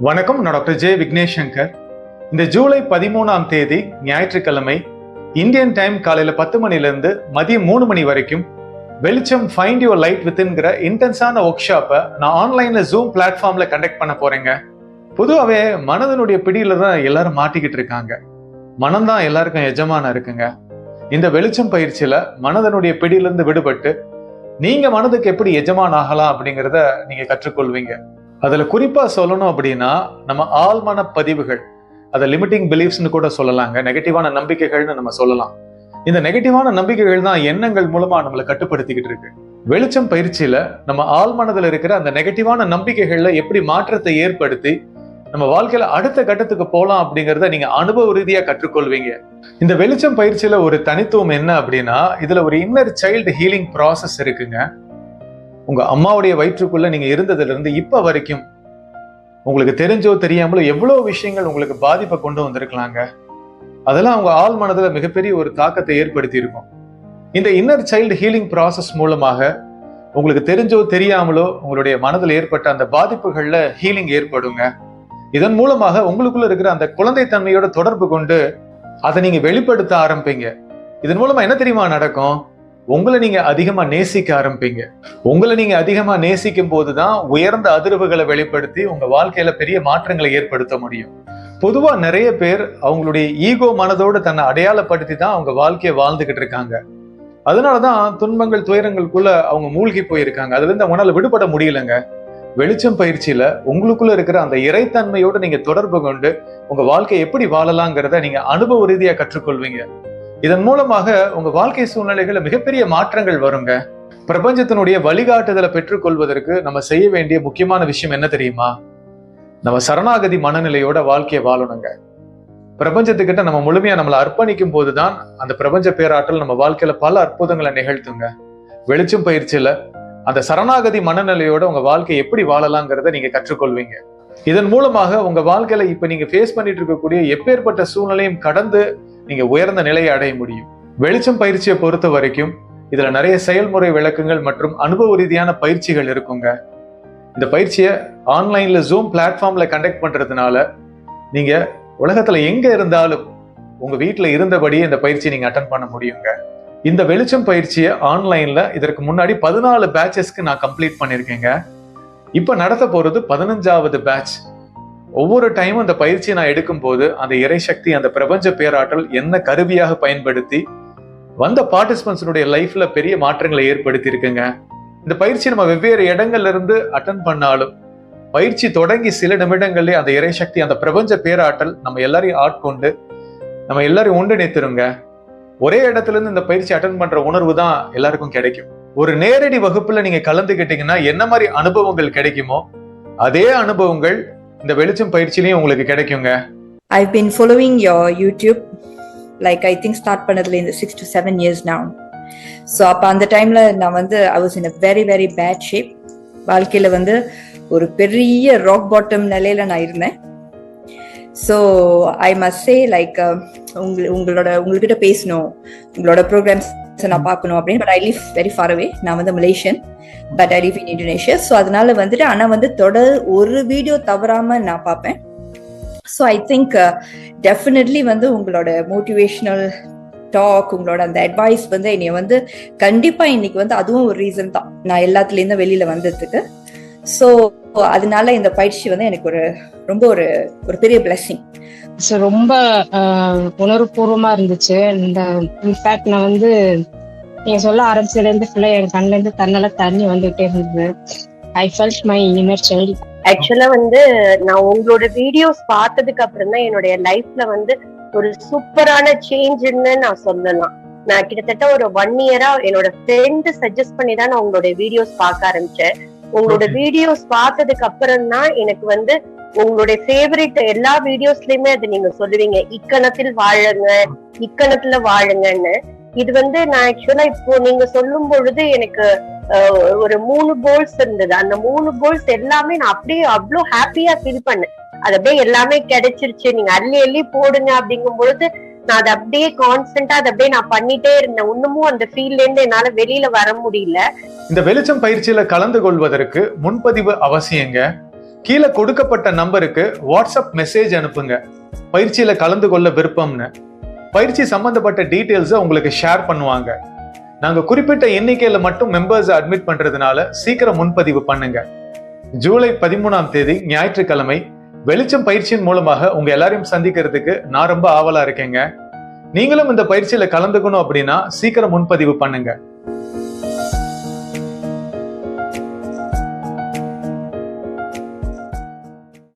வணக்கம், நான் doctor J Vignesh Shankar. இந்த ஜூலை 13ஆம் தேதி ஞாயிற்றுக்கிழமை இந்தியன் டைம் காலையில 10 மணிலிருந்து மதியம் 3 மணி வரைக்கும் வெளிச்சம் ஃபைண்ட் யுவர் லைட் வித்ங்கிற இன்டென்ஸான ஒர்க் ஷாப்பை நான் ஆன்லைன்ல ஜூம் பிளாட்ஃபார்ம்ல கண்டக்ட் பண்ண போறேங்க. பொதுவாகவே மனதனுடைய பிடியில தான் எல்லாரும் மாட்டிக்கிட்டு இருக்காங்க. மனம்தான் எல்லாருக்கும் எஜமான இருக்குங்க. இந்த வெளிச்சம் பயிற்சியில மனதனுடைய பிடியிலிருந்து விடுபட்டு நீங்க மனதுக்கு எப்படி எஜமான் ஆகலாம் அப்படிங்கிறத நீங்க கற்றுக்கொள்வீங்க. அதுல குறிப்பா சொல்லணும் அப்படின்னா, நம்ம ஆழ்மன பதிவுகள், அதை லிமிட்டிங் பிலீஃப்ஸ்னு கூட சொல்லலாங்க, நெகட்டிவான நம்பிக்கைகள்னு நம்ம சொல்லலாம். இந்த நெகட்டிவான நம்பிக்கைகள் தான் எண்ணங்கள் மூலமா நம்மளை கட்டுப்படுத்திக்கிட்டு இருக்கு. வெளிச்சம் பயிற்சியில நம்ம ஆழ்மனதுல இருக்கிற அந்த நெகட்டிவான நம்பிக்கைகள்ல எப்படி மாற்றத்தை ஏற்படுத்தி நம்ம வாழ்க்கையில அடுத்த கட்டத்துக்கு போலாம் அப்படிங்கறத நீங்க அனுபவ ரீதியா கற்றுக்கொள்வீங்க. இந்த வெளிச்சம் பயிற்சியில ஒரு தனித்துவம் என்ன அப்படின்னா, இதுல ஒரு இன்னர் சைல்டு ஹீலிங் ப்ராசஸ் இருக்குங்க. உங்க அம்மாவுடைய வயிற்றுக்குள்ள நீங்க இருந்ததுல இருந்து இப்ப வரைக்கும் உங்களுக்கு தெரிஞ்சோ தெரியாமலோ எவ்வளவு விஷயங்கள் உங்களுக்கு பாதிப்பை கொண்டு வந்திருக்கலாங்க. அதெல்லாம் உங்க ஆள் மனதுல மிகப்பெரிய ஒரு தாக்கத்தை ஏற்படுத்தி இருக்கும். இந்த இன்னர் சைல்டு ஹீலிங் ப்ராசஸ் மூலமாக உங்களுக்கு தெரிஞ்சோ தெரியாமலோ உங்களுடைய மனதில் ஏற்பட்ட அந்த பாதிப்புகள்ல ஹீலிங் ஏற்படுங்க. இதன் மூலமாக உங்களுக்குள்ள இருக்கிற அந்த குழந்தைத்தன்மையோட தொடர்பு கொண்டு அதை நீங்க வெளிப்படுத்த ஆரம்பிப்பீங்க. இதன் மூலமா என்ன தெரியுமா நடக்கும்? உங்களை நீங்க அதிகமா நேசிக்க ஆரம்பிப்பீங்க. உங்களை நீங்க அதிகமா நேசிக்கும் போதுதான் உயர்ந்த அதிர்வுகளை வெளிப்படுத்தி உங்க வாழ்க்கையில பெரிய மாற்றங்களை ஏற்படுத்த முடியும். பொதுவா நிறைய பேர் அவங்களுடைய ஈகோ மனதோடு தன்னை அடையாளப்படுத்தி தான் அவங்க வாழ்க்கையை வாழ்ந்துகிட்டு இருக்காங்க. அதனாலதான் துன்பங்கள் துயரங்களுக்குள்ள அவங்க மூழ்கி போயிருக்காங்க. அதுல இருந்து அவங்களால விடுபட முடியலங்க. வெளிச்சம் பயிற்சியில உங்களுக்குள்ள இருக்கிற அந்த இறைத்தன்மையோட நீங்க தொடர்பு கொண்டு உங்க வாழ்க்கையை எப்படி வாழலாங்கிறத நீங்க அனுபவ ரீதியா கற்றுக்கொள்வீங்க. இதன் மூலமாக உங்க வாழ்க்கை சூழ்நிலைகள்ல மிகப்பெரிய மாற்றங்கள் வருங்க. பிரபஞ்சத்தினுடைய வழிகாட்டுதலை பெற்றுக்கொள்வதற்கு நம்ம செய்ய வேண்டிய முக்கியமான விஷயம் என்ன தெரியுமா? நம்ம சரணாகதி மனநிலையோட வாழ்க்கையை வாழணுங்க. பிரபஞ்சத்துக்கிட்ட நம்ம முழுமையா நம்மளை அர்ப்பணிக்கும் போதுதான் அந்த பிரபஞ்ச பேராற்றல் நம்ம வாழ்க்கையில பல அற்புதங்களை நிகழ்த்துங்க. வெளிச்சம் பயிற்சியில அந்த சரணாகதி மனநிலையோட உங்க வாழ்க்கையை எப்படி வாழலாங்கிறத நீங்க கற்றுக்கொள்வீங்க. இதன் மூலமாக உங்க வாழ்க்கையில இப்ப நீங்க ஃபேஸ் பண்ணிட்டு இருக்கக்கூடிய எப்பேற்பட்ட சூழ்நிலையும் கடந்து நீங்க உயர்ந்த நிலையை அடைய முடியும். வெளிச்சம் பயிற்சியை பொறுத்த வரைக்கும் இதுல நிறைய செயல்முறை விளக்கங்கள் மற்றும் அனுபவ ரீதியான பயிற்சிகள் இருக்குங்க. இந்த பயிற்சியை ஆன்லைன்ல ஜூம் பிளாட்ஃபார்ம்ல கண்டக்ட் பண்றதுனால நீங்க உலகத்துல எங்க இருந்தாலும் உங்க வீட்டுல இருந்தபடியே இந்த பயிற்சியை நீங்க அட்டன் பண்ண முடியுங்க. இந்த வெளிச்சம் பயிற்சியை ஆன்லைன்ல இதற்கு முன்னாடி 14 பேட்சஸ்க்கு நான் கம்ப்ளீட் பண்ணிருக்கேங்க. இப்ப நடத்த போறது 15வது பேட்ச். ஒவ்வொரு டைமும் இந்த பயிற்சியை நான் எடுக்கும் போது அந்த இறைசக்தி, அந்த பிரபஞ்ச பேராற்றல் என்ன கருவியாக பயன்படுத்தி வந்த பார்ட்டிசிபென்ட்ஸுடைய லைஃப்ல பெரிய மாற்றங்களை ஏற்படுத்தி இருக்குங்க. இந்த பயிற்சி நம்ம வெவ்வேறு இடங்கள்ல இருந்து அட்டன் பண்ணாலும் பயிற்சி தொடங்கி சில நிமிடங்களே அந்த இறைசக்தி, அந்த பிரபஞ்ச பேராற்றல் நம்ம எல்லாரையும் ஆட்கொண்டு நம்ம எல்லாரையும் ஒன்றிணைத்துருங்க. ஒரே இடத்துல இருந்து இந்த பயிற்சி அட்டன் பண்ற உணர்வு தான் எல்லாருக்கும் கிடைக்கும். ஒரு நேரடி வகுப்புல நீங்க கலந்துக்கிட்டீங்கன்னா என்ன மாதிரி அனுபவங்கள் கிடைக்குமோ அதே அனுபவங்கள் இந்த வெளிச்சம் பயிற்சியிலையும் உங்களுக்கு கிடைக்குங்க. I've been following your YouTube, like I think start பண்ணதுல இந்த 6 to 7 years now. So அப்ப அந்த டைம்ல நான் I was in a very very bad shape. வாழ்க்கையில ஒரு பெரிய ராக் பாட்டம் நிலையில நான் இருந்தேன். So I must say like உங்ககிட்ட பேசணும், உங்களோட ப்ரோக்ராம்ஸ் நான் பார்க்கணும் அப்படின்னு. But I live very far away. நான் Malaysian, but I live in Indonesia. So அதனால ஆனா தொடர் ஒரு வீடியோ தவறாம நான் பார்ப்பேன். ஸோ ஐ திங்க் டெஃபினெட்லி உங்களோட மோட்டிவேஷனல் டாக், உங்களோட அந்த அட்வைஸ் என்னைய கண்டிப்பா இன்னைக்கு அதுவும் ஒரு ரீசன் தான் நான் எல்லாத்துலேருந்து வெளியில வந்ததுக்கு. ஸோ அதனால இந்த பயிற்சி எனக்கு ரொம்ப ஒரு பெரிய பிளெஸிங். ஸோ ரொம்ப உணர்வுபூர்வமா இருந்துச்சு. இந்த இன்ஃபேக்ட் நான் நீங்க சொல்ல ஆரம்பிச்சதுலேருந்து ஃபுல்லா என் கண்ணுல இருந்து தன்னால தண்ணி வந்துகிட்டே இருந்தது. I felt my inner child. ஆக்சுவலா நான் உங்களோட வீடியோஸ் பார்த்ததுக்கு அப்புறம் தான் என்னுடைய லைஃப்ல ஒரு சூப்பரான சேஞ்சுன்னு நான் சொல்லலாம். நான் கிட்டத்தட்ட ஒரு 1 இயரா என்னோட ஃப்ரெண்ட் சஜஸ்ட் பண்ணி தான் நான் உங்களோட வீடியோஸ் பார்க்க ஆரம்பிச்சேன். உங்களோட வீடியோஸ் பார்த்ததுக்கு அப்புறம் தான் எனக்கு உங்களுடைய ஃபேவரட் எல்லா வீடியோஸ்லயுமே அது நீங்க சொல்லுவீங்க, இக்கணத்தில் வாழுங்க, இக்கணத்துல வாழுங்கன்னு. இது நான் ஆக்சுவலா இப்போ நீங்க சொல்லும் பொழுது எனக்கு ஒரு 3 கோல்ஸ் இருந்தது. அந்த 3 கோல்ஸ் எல்லாமே நான் அப்படியே அவ்வளவு ஹாப்பியா ஃபீல் பண்ணேன். அது அப்படியே எல்லாமே கிடைச்சிருச்சு, நீங்க அள்ளி அள்ளி போடுங்க அப்படிங்கும் பொழுது நான் அதை அப்படியே கான்ஸ்டன்டா அதை அப்படியே நான் பண்ணிட்டே இருந்தேன். இன்னமும் அந்த ஃபீல்ட்ல இருந்து என்னால வெளியில வர முடியல. இந்த வெளிச்சம் பயிற்சியில கலந்து கொள்வதற்கு முன்பதிவு அவசியங்க. கீழே கொடுக்கப்பட்ட நம்பருக்கு வாட்ஸ்அப் மெசேஜ் அனுப்புங்க, பயிற்சியில கலந்து கொள்ள விருப்பம்னு. பயிற்சி சம்பந்தப்பட்ட டீட்டெயில்ஸை உங்களுக்கு ஷேர் பண்ணுவாங்க. நாங்க குறிப்பிட்ட எண்ணிக்கையில மட்டும் மெம்பர்ஸை அட்மிட் பண்றதுனால சீக்கிரம் முன்பதிவு பண்ணுங்க. ஜூலை 13ஆம் தேதி ஞாயிற்றுக்கிழமை வெளிச்சம் பயிற்சியின் மூலமாக உங்க எல்லாரையும் சந்திக்கிறதுக்கு நான் ரொம்ப ஆவலா இருக்கேங்க. நீங்களும் இந்த பயிற்சியில கலந்துக்கணும் அப்படின்னா சீக்கிரம் முன்பதிவு பண்ணுங்க.